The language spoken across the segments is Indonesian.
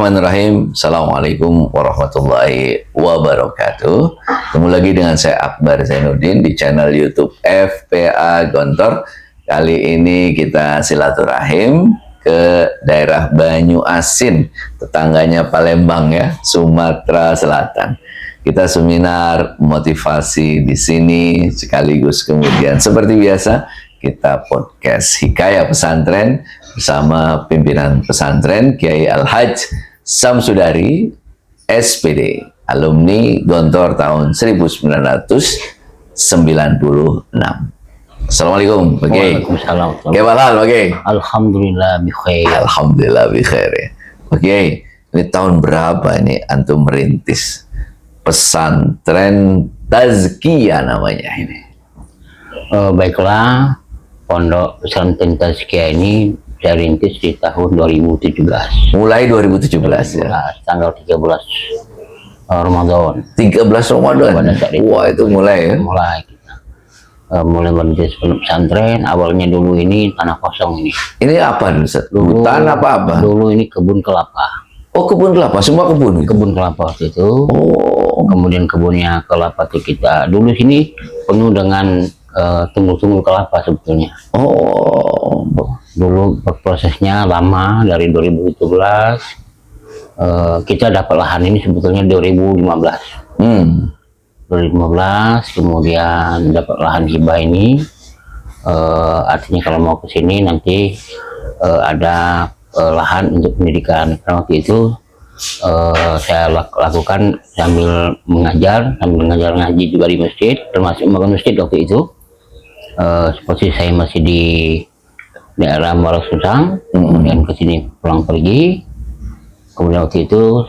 Bismillahirrahmanirrahim. Assalamualaikum warahmatullahi wabarakatuh. Ketemu lagi dengan saya Akbar Zainuddin di channel YouTube FPA Gontor. Kali ini kita silaturahim ke daerah Banyu Asin, tetangganya Palembang ya, Sumatera Selatan. Kita seminar motivasi di sini sekaligus kemudian seperti biasa kita podcast Hikayah Pesantren bersama pimpinan pesantren Kiai Al-Hajj Samsudari SPD, alumni Gontor tahun 1996. Assalamualaikum Pak Kiai. Waalaikumsalam. Gimana Pak Kiai? Alhamdulillah bikhair. Alhamdulillah bikhair. Pak Kiai, ini tahun berapa ini antum merintis pesantren Tazkiyah namanya ini? Baiklah, Pondok Pesantren Tazkiyah ini saya rintis di tahun 2017. Mulai 2017 ya? Tanggal 13 Ramadan. 13 Ramadan? Wah, itu mulai ya? Mulai kita. Mulai merintis pesantren, awalnya dulu ini tanah kosong ini. Ini apa dulu? Hutan apa-apa? Dulu ini kebun kelapa. Oh, kebun kelapa? Semua kebun? Kebun kelapa waktu itu. Oh. Kemudian kebunnya kelapa itu kita, dulu sini penuh dengan tumbuh-tumbuh kelapa sebetulnya. Oh. Dulu prosesnya lama, dari 2017 kita dapat lahan ini sebetulnya 2015. 2015 kemudian dapat lahan hibah ini, artinya kalau mau ke sini nanti ada lahan untuk pendidikan. Karena waktu itu saya lakukan sambil mengajar ngaji juga di masjid, termasuk makan masjid waktu itu. Seperti saya masih di daerah Muara Sutang, kemudian ke sini pulang pergi. Kemudian waktu itu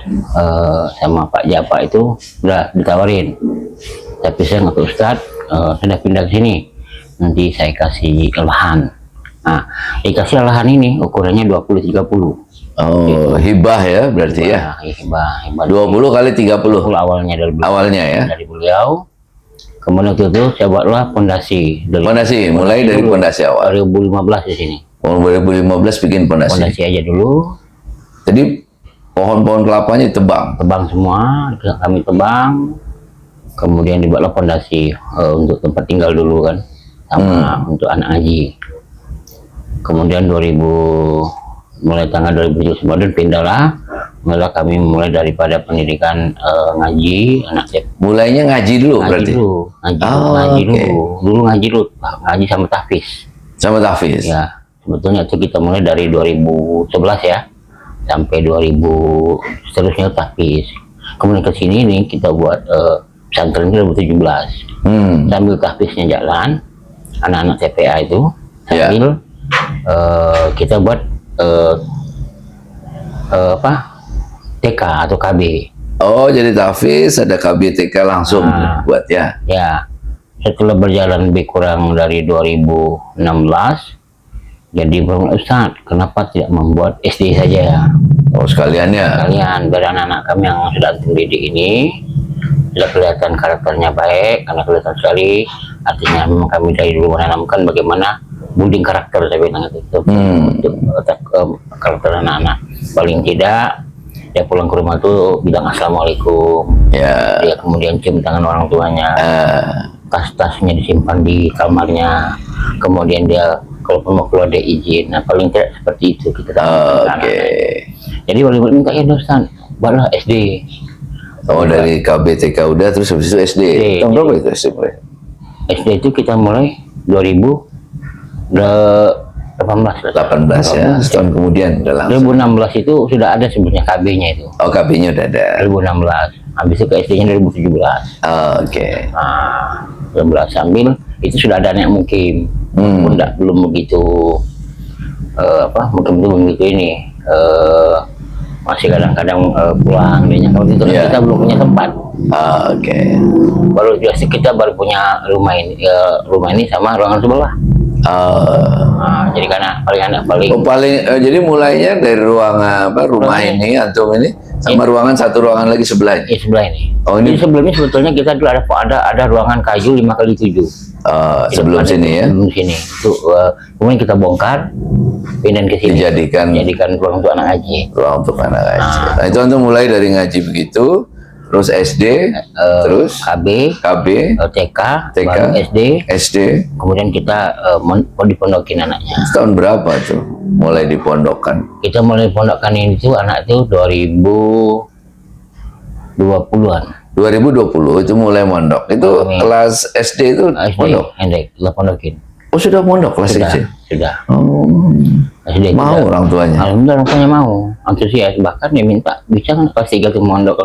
sama Pak Japa itu udah ditawarin, tapi saya nggak tahu Ustadz, sudah pindah ke sini, nanti saya kasih lahan. Nah, dikasih lahan ini ukurannya 20-30. Oh, hibah ya berarti ya? Hibah 20 kali 30 awalnya dari beliau. Awalnya ya? Dari beliau. Kemudian waktu itu saya buatlah pondasi. Mulai dari pondasi awal. 2015 di sini. Oh, 2015 bikin pondasi. Pondasi aja dulu. Jadi pohon-pohon kelapanya tebang? Tebang semua, kami tebang. Kemudian dibuatlah pondasi untuk tempat tinggal dulu kan, sama untuk anak ngaji. Kemudian mulai tanggal 2017 pindah kami mulai daripada pendidikan ngaji anak saya. Mulainya ngaji dulu berarti? Ngaji dulu ngaji sama tahfiz. Sama tahfiz? Ya, sebetulnya itu kita mulai dari 2011 ya, sampai 2000 seterusnya tahfiz. Kemudian ke sini nih kita buat pesantren 2017. Sambil tahfiznya jalan, anak-anak TPA itu sambil kita buat TK atau KB. Oh, jadi tahfiz ada KB TK langsung buat ya? Ya, setelah berjalan lebih kurang dari 2016, jadi Ustadz, kenapa tidak membuat SD saja ya? Oh, sekalian ya? Sekalian, biar anak-anak kami yang sudah didik ini sudah kelihatan karakternya baik, karena kelihatan sekali. Artinya memang kami dari dulu menanamkan bagaimana building karakter, saya bilang itu untuk karakter anak-anak. Paling tidak dia pulang ke rumah tuh bilang assalamualaikum, dia kemudian cium tangan orang tuanya, tas-tasnya disimpan di kamarnya, kemudian dia kalau mau keluar dia izin. Nah, paling tidak seperti itu kita jadi boleh minta ya Ustaz, buatlah SD. Oh, dari KB TK udah, terus habis itu SD. Tahun berapa itu SD mulai? SD itu kita mulai 2018 ya, setahun kemudian udah langsung. 2016 itu sudah ada sebenarnya KB-nya itu. Oh, KB-nya udah ada. 2016. Habis itu ke SD-nya 2017. Oke. Nah, 2017 sambil itu sudah ada anak mukim. Pun belum begitu mungkin belum begitu ini. Masih kadang-kadang pulang dia kalau itu kita belum punya tempat. Oke. Baru kita baru punya rumah ini sama ruangan sebelah. Jadi karena paling anak paling Oh, paling jadi mulainya dari ruangan apa rumah ini antum ini sama ruangan satu ruangan lagi sebelahnya. sebelah ini. Oh, ini Jadi sebelumnya sebetulnya kita dulu ada ruangan kayu 5x7. sebelum sini ya. Sebelum sini. Itu kemudian kita bongkar, pindahin ke sini. Jadikan ruang untuk anak ngaji. Ruang untuk anak ngaji. Nah, itu antum mulai dari ngaji begitu, terus SD, terus KB, TK, baru SD. Kemudian kita dipondokin anaknya. Tahun berapa tuh mulai dipondokkan? Kita mulai pondokkan ini tuh anak itu 2020-an. 2020 itu mulai mondok. Itu kelas SD itu mondok. Kita pondokin. Oh, sudah mondok kelas SD. Sudah. Oh. SD Mau sudah. orang tuanya. Alhamdulillah orang tuanya mau. Antusias, bahkan dia minta bisa kan kelas 3 tuh mondok.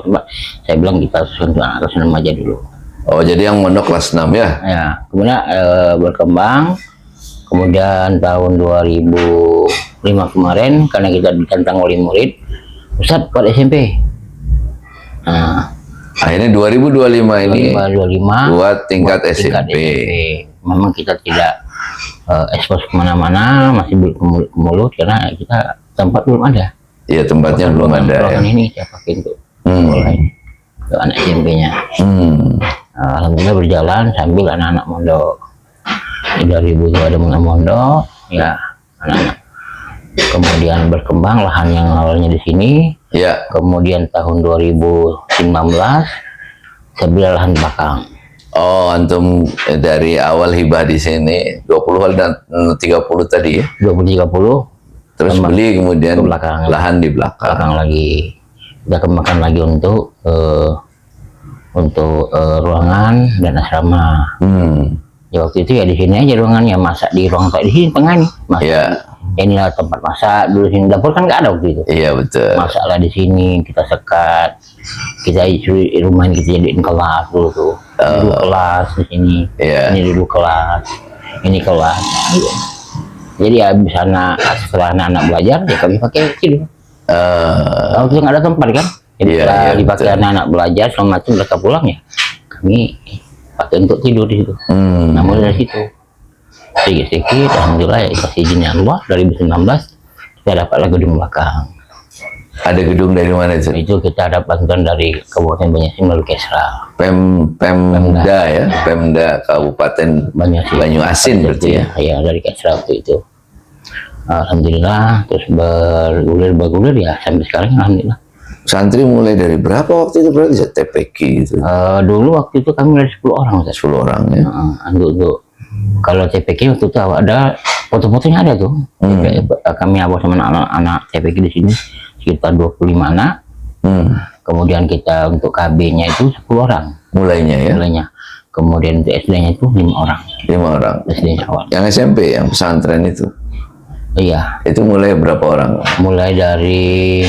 Saya bilang kita untuk anak kelas 6 aja dulu. Oh, jadi yang mondok kelas 6 ya? Ya, kemudian berkembang. Kemudian tahun 2005 kemarin karena kita ditantang oleh murid, Ustadz buat SMP. Nah, akhirnya 2025 ini 2025 buat tingkat SMP. Memang kita tidak ekspos kemana-mana, masih belum ke mulut karena kita tempat belum ada. Iya, tempatnya belum ada. Ruangan ini saya pakai untuk mulai untuk anak SMP-nya. Alhamdulillah berjalan sambil anak-anak mondok. Dari ibu itu ada mondok, ya anak-anak. Kemudian berkembang lahan yang awalnya di sini. Ya. Kemudian tahun 2019 saya beli lahan belakang. Oh, antum dari awal hibah di sini 20 dan 30 tadi ya? 20-30. Terus beli kemudian lahan di belakang. Lagi kita kembangkan lagi untuk ruangan dan asrama. Ya waktu itu ya di sini aja ruangannya, masak di ruang di sini tengah nih. Iya. Inilah tempat masak dulu, sini dapur kan nggak ada waktu itu. Iya betul. Masaklah di sini, kita sekat, kita isi rumah ini kita jadiin kelas dulu tuh. Dulu kelas di sini, ini dulu kelas, ini kelas. Jadi ya sana setelah anak-anak belajar ya kami pakai sini. Kalau kita nggak ada tempat kan, jadi setelah dipakai anak-anak belajar selama itu mereka pulang ya, kami pakai untuk tidur di situ. Namun dari situ sedikit-sedikit, alhamdulillah ya kasih izinnya Allah 2019 kita dapatlah gedung belakang. Ada gedung dari mana itu? Itu kita ada bantuan dari Kabupaten Banyasin melalui Kesra. Pemda ya, Pemda Kabupaten Banyuasin berarti ya? Ya dari Kesra waktu itu. Alhamdulillah terus bergulir ya sampai sekarang alhamdulillah. Santri mulai dari berapa waktu itu berarti TPQ itu? Dulu waktu itu kami dari 10 orang. 10 orang ya. Untuk kalau TPQ waktu itu ada foto-fotonya ada tuh. Kami abah sama anak-anak TPQ di sini sekitar 25 anak. Kemudian kita untuk KB-nya itu 10 orang. Mulainya ya? Mulainya. Kemudian untuk SD-nya itu 5 orang. 5 orang. SD-nya awal. Yang SMP, yang pesantren itu? Iya. Itu mulai berapa orang? Mulai dari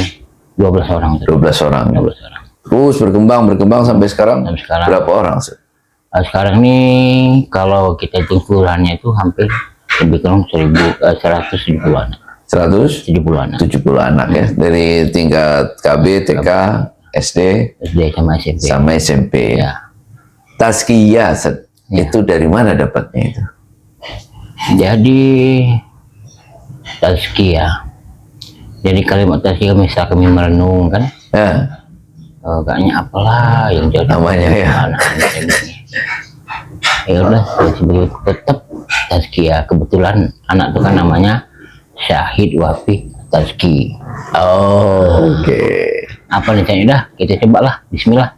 12 orang. 12 orang. 12 orang. Terus berkembang sampai sekarang? Sampai sekarang. Berapa orang? Sekarang ini kalau kita hitung kelurahannya itu hampir lebih kurang 170 anak. 170 anak. 70 anak ya. Dari tingkat KB, TK, SD sama SMP. Sama SMP. Ya. Tazkiyah itu dari mana dapatnya itu? Jadi tazkiyah. Jadi kalimat tazkiyah misal kami merenung kan. Kayaknya apalah yang jadi namanya ya. Ya udah sebagai tetap tazkiyah. Kebetulan anak itu kan namanya Syahid Wafi Tazki. Oke. Apa nih udah kita cobalah Bismillah.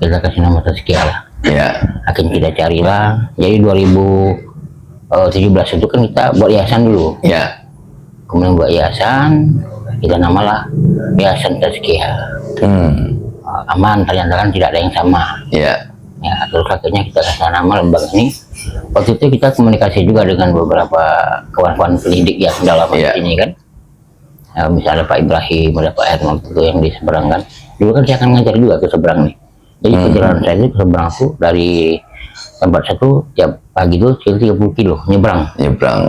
Kita kasih nama tazkiyah lah. Ya. Akhirnya kita carilah. Jadi 2017 itu kan kita buat yayasan dulu. Ya. Kemudian buat yayasan, kita namalah Yayasan Tazkiyah. Aman, ternyata kan tidak ada yang sama. Ya. Ya, terus akhirnya kita kasih nama lembaga ini. Waktu itu kita komunikasi juga dengan beberapa kawan-kawan pendidik yang dalam ini kan. Misalnya Pak Ibrahim, ada Pak Herman itu yang di seberang kan. Dulu kan saya akan ngajar juga ke seberang nih. Jadi perjalanan saya itu ke seberang tuh dari tempat satu tiap pagi itu sekitar 30 kilo nyebrang.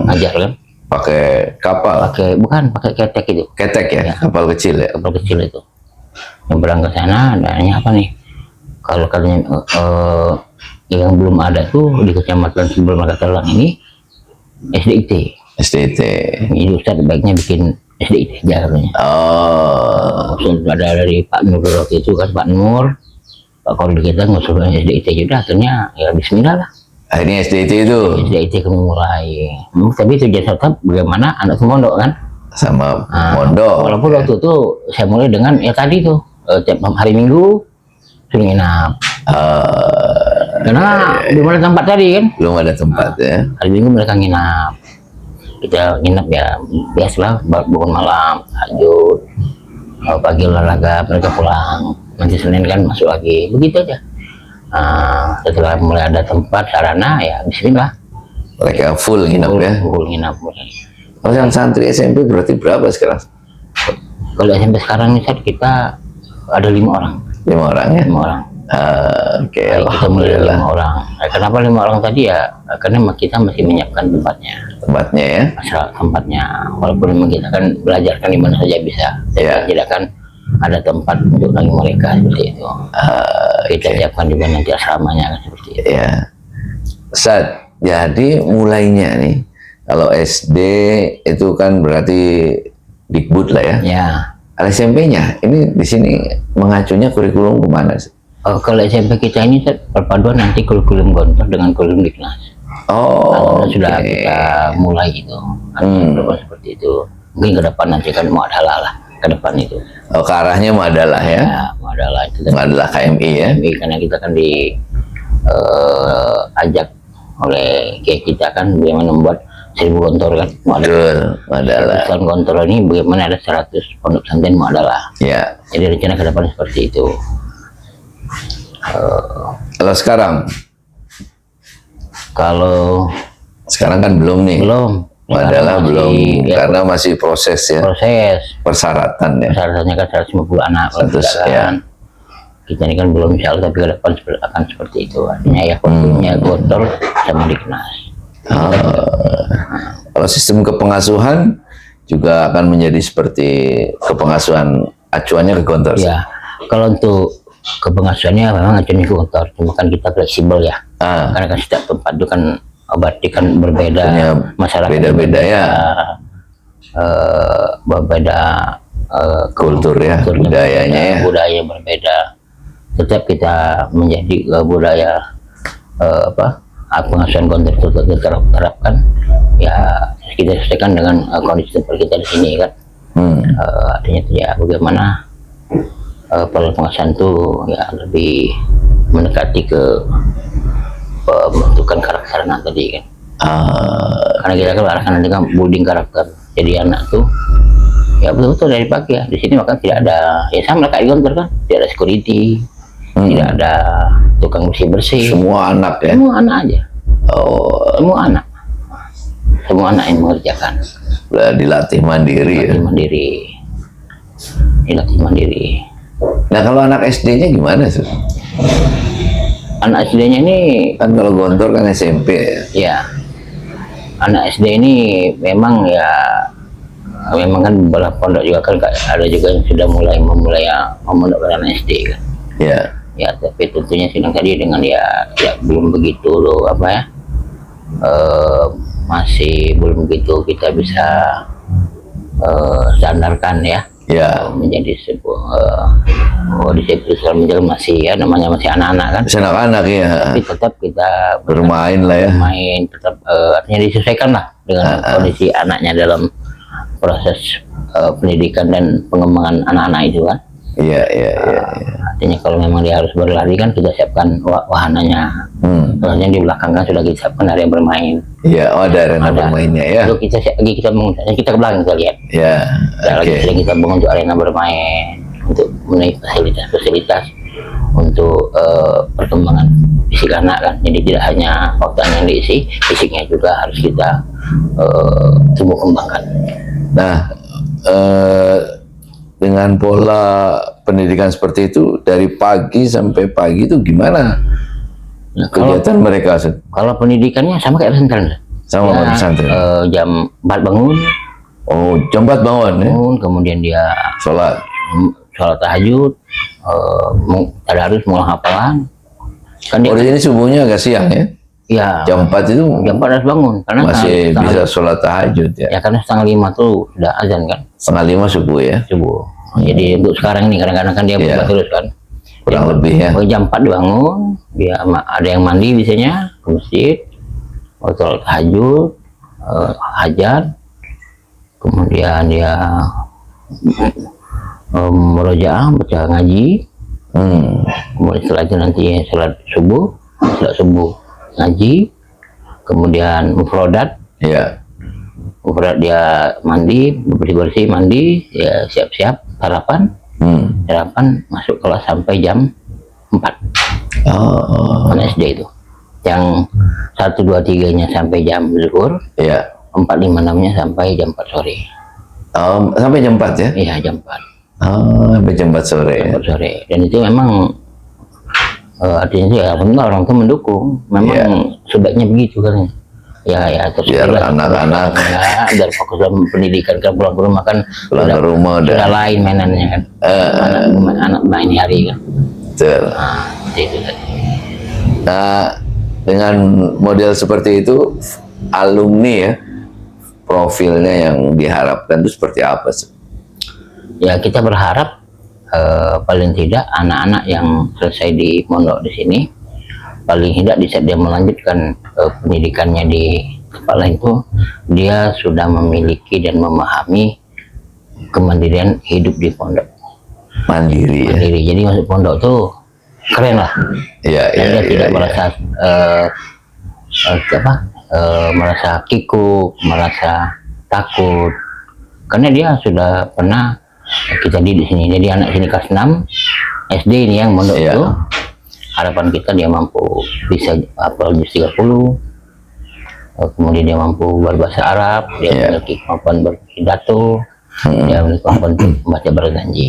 Ngajar kan. Pakai kapal? Bukan, pakai ketek itu. Ketek ya? Kapal kecil ya? Kapal kecil itu. Nyebrang ke sana, adanya apa nih? Kalau katanya yang belum ada tuh di Kecamatan Sebelum Telang ini SDIT. SDT. Jadi Ustadz baiknya bikin SDIT aja katanya. Oh, Ada dari Pak Nur waktu itu kan, Pak Nur, Pak Koril kita ngusulkan SDIT juga, akhirnya ya Bismillah lah. akhirnya SDT itu SDIT kami mulai. Tapi tujuan tetap bagaimana anak mondok kan. sama Nah, mondok. walaupun waktu itu saya mulai dengan ya tadi tuh tiap hari Minggu suruh nginap. Karena belum ada tempat tadi kan. Belum ada tempat ya. Hari Minggu mereka nginap. Kita nginap ya biasalah, bangun malam, tahajud, pagi olahraga, mereka pulang. Nanti Senin kan masuk lagi, begitu aja. Setelah mulai ada tempat sarana ya Bismillah. Mereka full nginap ya. Full nginap mulai. Oh, yang santri SMP berarti berapa sekarang? Kalau SMP sekarang nih kita ada 5 orang. 5 orang ya? 5 orang. Oke, Kita mulai alhamdulillah. 5 orang. Kenapa 5 orang tadi ya? Karena kita masih menyiapkan tempatnya. Tempatnya ya? Masalah tempatnya. Walaupun memang kita kan belajarkan di mana saja bisa. Ya. Tidak kan ada tempat untuk lagi mereka seperti itu. Kita siapkan juga nanti asramanya kan seperti itu. Ya. Ustaz, jadi mulainya nih, kalau SD itu kan berarti Dikbud lah ya. Ya. Kalau SMP-nya, ini di sini mengacunya kurikulum kemana sih? Kalau SMP kita ini perpaduan nanti kurikulum Gontor dengan kurikulum Diknas. Oh, Sudah oke. kita mulai gitu. Seperti itu. Mungkin ke depan nanti kan mau adalah lah ke depan itu. Oh, ke arahnya mau adalah ya? Ya, mau adalah itu. Mau adalah KMI ya? Karena kita kan ajak oleh kayak kita kan bagaimana membuat 1000 gontor kan. Betul, mau adalah. 100 gontor ini bagaimana ada 100 pondok pesantren mau adalah. Ya. Jadi rencana ke depan seperti itu. Kalau sekarang kan belum nih. Belum. Adalah Masih, belum, ya, karena masih proses ya, proses. persyaratan ya. Persyaratannya kan 150 anak. Kalau 100, tidak ya. kan. Kita ini kan belum insya Allah, tapi ke depan akan seperti itu. Artinya ya kurikulumnya gontor sama Diknas. Kalau sistem kepengasuhan juga akan menjadi seperti kepengasuhan acuannya ke Gontor. Ya, kalau untuk kepengasuhannya memang acuannya ke Gontor, cuma kan kita fleksibel ya. Karena kan setiap tempat itu kan berarti kan berbeda, Punya masyarakat beda-beda ya. Berbeda Kultur ya, budayanya ya. budaya berbeda. Tetap kita menjadi budaya pengasuhan Gontor itu kita terapkan. Ya kita sesuaikan dengan kondisi tempat kita di sini kan. Artinya ya bagaimana pola pengasuhan itu ya lebih mendekati ke pembentukan karakter anak tadi kan. Karena kita kan arahkan nanti kan building karakter. Jadi anak tuh ya betul-betul dari pagi ya di sini, maka tidak ada ya sama kayak di Gontor kan, tidak ada security, tidak ada tukang bersih-bersih. Semua anak ya. Semua anak aja. Oh, Semua anak yang mengerjakan. dilatih mandiri ya. Dilatih mandiri. Nah, kalau anak SD-nya gimana sih? Anak SD-nya ini Kan kalau Gontor kan SMP ya. ya, anak SD ini memang kan beberapa pondok juga kan ada juga yang sudah mulai memondokkan anak SD kan. Ya. Ya, tapi tentunya sidang tadi dengan ya belum begitu loh masih belum begitu kita bisa standarkan ya. Ya. Menjadi sebuah disiplin Islam masih ya, namanya masih anak-anak kan. Masih anak-anak ya. Tapi tetap kita Bermain lah ya. bermain, tetap artinya disesuaikan lah dengan kondisi anaknya dalam proses pendidikan dan pengembangan anak-anak itu kan. Iya, iya, iya. Artinya kalau memang dia harus berlari kan kita siapkan wahananya. Soalnya di belakang kan sudah kita siapkan area bermain. Iya, oh ada arena bermainnya ya. Itu kita bangun, kita ke belakang kita lihat. Ya, Lagi oke. sering kita bangun untuk arena bermain, untuk memenuhi fasilitas untuk perkembangan fisik anak kan. Jadi tidak hanya waktu yang diisi, fisiknya juga harus kita tumbuh kembangkan. Nah, dengan pola pendidikan seperti itu dari pagi sampai pagi itu gimana Nah, kegiatan mereka? kalau pendidikannya sama kayak pesantren. Sama Ya, pesantren. jam 4 bangun, Oh, jam 4 bangun ya? kemudian dia Sholat. sholat tahajud, tadarus, mulai hafalan, Kan dia Oh, di sini subuhnya agak siang ya? ya Jam 4 itu jam 4 harus bangun karena masih setengah- bisa sholat tahajud ya? ya karena setengah 5 tuh sudah azan kan Setengah 5 subuh ya? subuh. Jadi untuk sekarang ini kadang-kadang kan dia berubah Iya. terus kan. Kurang lebih ya? Jam 4 dibangun, dia ada yang mandi biasanya ke masjid, sholat tahajud, hajat, kemudian dia murojaah, baca ngaji, kemudian setelah itu nanti sholat subuh ngaji, kemudian mufrodat, Iya. mufrodat dia mandi, bersih-bersih mandi, ya siap-siap sarapan, sarapan masuk kelas sampai jam 4. Oh, Mana SD itu yang 1, 2, 3 nya sampai jam zuhur, iya. 4, 5, 6 nya sampai jam 4 sore. Sampai jam 4 ya? Iya jam 4 Sampai jam 4 sore ya? 4 sore. Dan itu memang artinya sih ya alhamdulillah orang tua mendukung. Memang Iya. sebaiknya begitu kan. Ya terus Biar jelas. anak-anak Ya, biar fokus dalam pendidikan, kan pulang ke rumah kan pulang ke rumah udah udah. lain mainannya kan. Anak main hari kan. Betul. Nah, itu tadi. Nah, dengan model seperti itu, alumni ya, profilnya yang diharapkan itu seperti apa sih? Ya kita berharap paling tidak anak-anak yang selesai di pondok di sini paling tidak di saat dia melanjutkan pendidikannya di tempat lain itu dia sudah memiliki dan memahami kemandirian hidup di pondok. Mandiri ya? Mandiri. Jadi masuk pondok tuh keren lah. Iya, Dan iya, dia iya. tidak Iya. merasa merasa kikuk, merasa takut, karena dia sudah pernah kita didik di sini. Jadi anak sini kelas 6 SD ini yang mondok Iya. itu harapan kita dia mampu bisa hafal juz 30, kemudian dia mampu berbahasa Arab, dia Iya. memiliki kemampuan berpidato, dia memiliki kemampuan untuk membaca berjanji.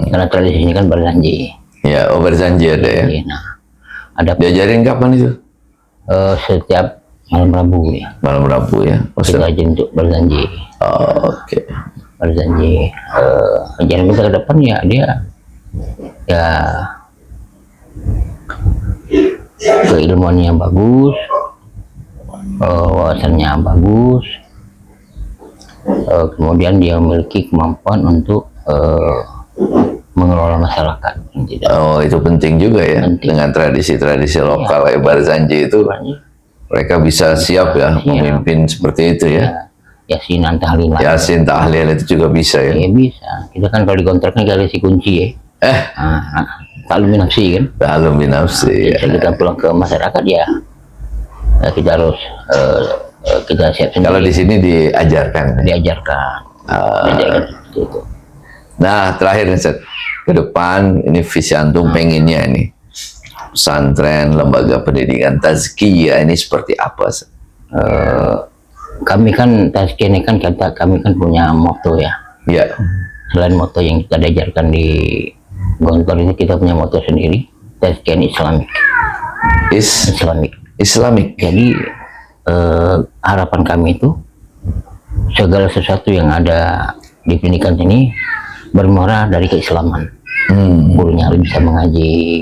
Karena tradisi ini kan berjanji. Ya, berjanji ada ya? Nah, ada Diajarin kapan itu? setiap malam Rabu ya. Malam Rabu ya? Oh, Kita aja untuk berjanji. oke. Berjanji jangan kita ke depan ya dia ya keilmuannya bagus, wawasannya bagus, kemudian dia memiliki kemampuan untuk mengelola masyarakat. Tidak Oh, itu penting juga ya. Penting. Dengan tradisi-tradisi lokal kayak berjanji itu, mereka bisa siap ya memimpin seperti itu ya. Yasinan tahlilan Yasin, tahlil itu juga bisa ya. ya bisa. Kita kan kalau di kontrak kan kita kasih kunci ya. Taklum nafsi kan. Taklum binafsi ya. Jadi kita pulang ke masyarakat ya, kita harus kita siap sendiri. Kalau di sini diajarkan. Diajarkan. Diajarkan seperti itu. Nah, terakhir nih, Set. Ke depan ini visi antum pengennya ini pesantren, lembaga pendidikan tazkiyah ini seperti apa, Set? Kami kan tazkiyah ini kan kami kan punya moto ya. Ya. Selain moto yang kita diajarkan di Gontor ini, kita punya moto sendiri, tazkiyah Islamik. Islamik. Islamik. Jadi harapan kami itu segala sesuatu yang ada di pendidikan ini bermuara dari keislaman. Gurunya harus bisa mengaji,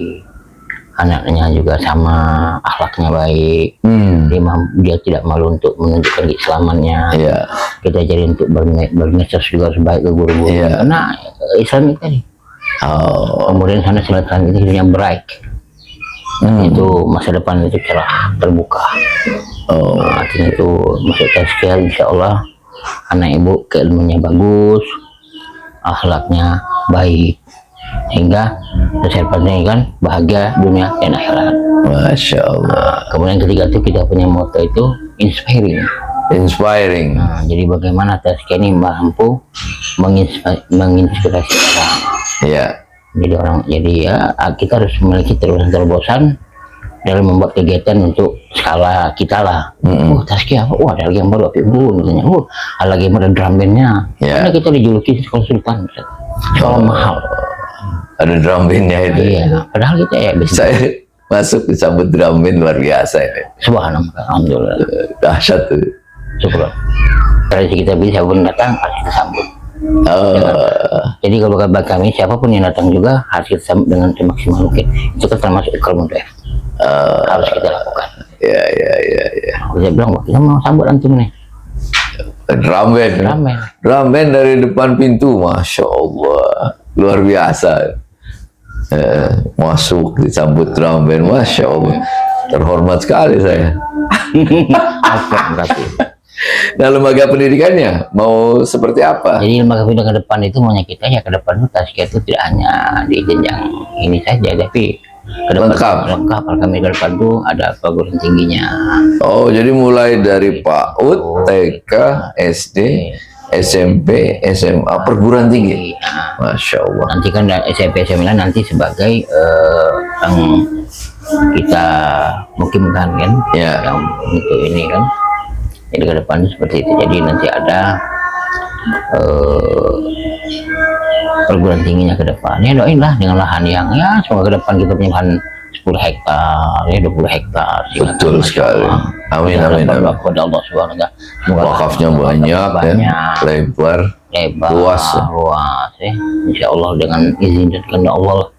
anaknya juga sama, akhlaknya baik, dia tidak malu untuk menunjukkan keislamannya. Iya. Kita jadi untuk bermedsos juga harus baik ke guru-guru. Iya. Karena Islam itu tadi. Oh. Kemudian sana silaturahmi itu yang bright. Itu masa depan itu cerah, terbuka. Oh. Artinya itu masuk tazkiyah, insya Allah anak ibu keilmuannya bagus, akhlaknya baik, sehingga kesehatannya kan bahagia dunia dan akhirat. Masya Allah. Kemudian ketiga itu kita punya moto itu inspiring. Inspiring. Nah, jadi bagaimana tazkiyah ini mampu menginspirasi orang. Iya. Jadi ya kita harus memiliki terobosan dalam membuat kegiatan untuk skala kita lah. Tazkiyah, ada lagi yang baru, misalnya, ada lagi yang ada drum bandnya. Ya. Karena kita dijuluki sekolah sultan, sekolah mahal. Ada drum bandnya itu. Iya, padahal kita ya bisa. Saya masuk disambut drum band luar biasa ini. Subhanallah, alhamdulillah. Dahsyat tuh. Syukur. Tradisi kita bisa pun datang harus kita sambut. Jadi kalau kabar kami siapapun yang datang juga harus kita sambut dengan semaksimal mungkin. Itu kan termasuk ikram. harus kita lakukan. Ya. Saya bilang, wah, kita mau sambut antum nih. Drum band dari depan pintu, masya Allah, luar biasa. Masuk disambut drum band, masya Allah, terhormat sekali saya. Nah, lembaga pendidikannya mau seperti apa? Jadi lembaga pendidikan ke depan itu maunya kita ya ke depan itu Tazkiyah itu tidak hanya di jenjang ini saja, tapi ke depan lengkap. Kami ke depan itu ada perguruan tingginya. Oh, jadi mulai dari PAUD, TK, SD, SMP, SMA, perguruan tinggi. Masya Allah. Nanti kan SMP SMA nanti sebagai yang kita mungkinkan kan, yang untuk ini kan. Jadi ke depan seperti itu. Jadi nanti ada perguruan tingginya ke depan. Ya doain lah dengan lahan yang ya semoga ke depan kita punya lahan 10 hektar, ya 20 hektar. Betul sekali. Amin. Kepada Allah Subhanahu wa taala. Wakafnya banyak, ya, lebar, luas ya. Insya Allah dengan izin dan kehendak Allah,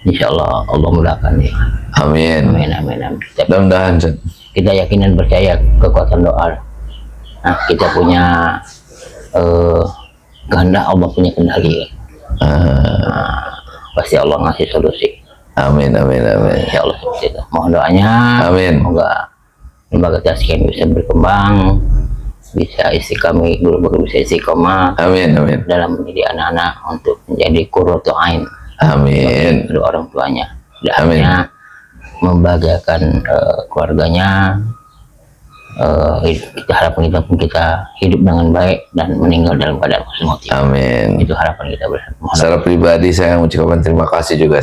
insya Allah Allah mudahkan ya. Amin. Mudah-mudahan kita yakin dan percaya kekuatan doa. Nah, kita punya kehendak, Allah punya kendali. Pasti Allah ngasih solusi. Amin. Insya Allah seperti itu. Mohon doanya. Amin. Semoga lembaga Tazkiyah bisa berkembang, bisa istiqamah, guru-guru bisa istiqamah. Amin. Dalam mendidik anak-anak untuk menjadi qurratu ain. Amin. Kedua orang tuanya. Dan hanya membahagiakan keluarganya. Harapan kita pun kita hidup dengan baik dan meninggal dalam keadaan husnul khotimah. Amin. Itu harapan kita bersama. Secara pribadi saya mengucapkan terima kasih juga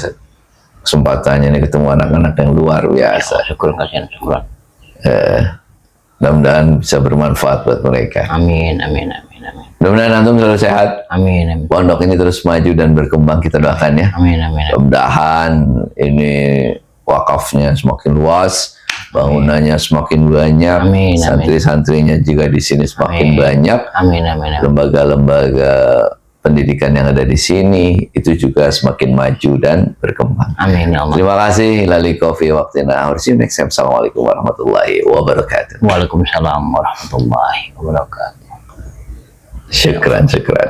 kesempatannya ini ketemu anak-anak yang luar biasa. Syukur. Mudah-mudahan bisa bermanfaat buat mereka. Amin. Mudah-mudahan antum selalu sehat. Amin. Pondok ini terus maju dan berkembang, kita doakan ya. Amin. Mudah-mudahan ini wakafnya semakin luas, bangunannya semakin banyak, santri-santrinya juga di sini semakin banyak, lembaga-lembaga pendidikan yang ada di sini itu juga semakin maju dan berkembang. Amin ya Allah. Terima kasih. Lalika fi waqtina. See you next time. Assalamualaikum warahmatullahi wabarakatuh. Waalaikumsalam warahmatullahi wabarakatuh. Syukran. Syukran.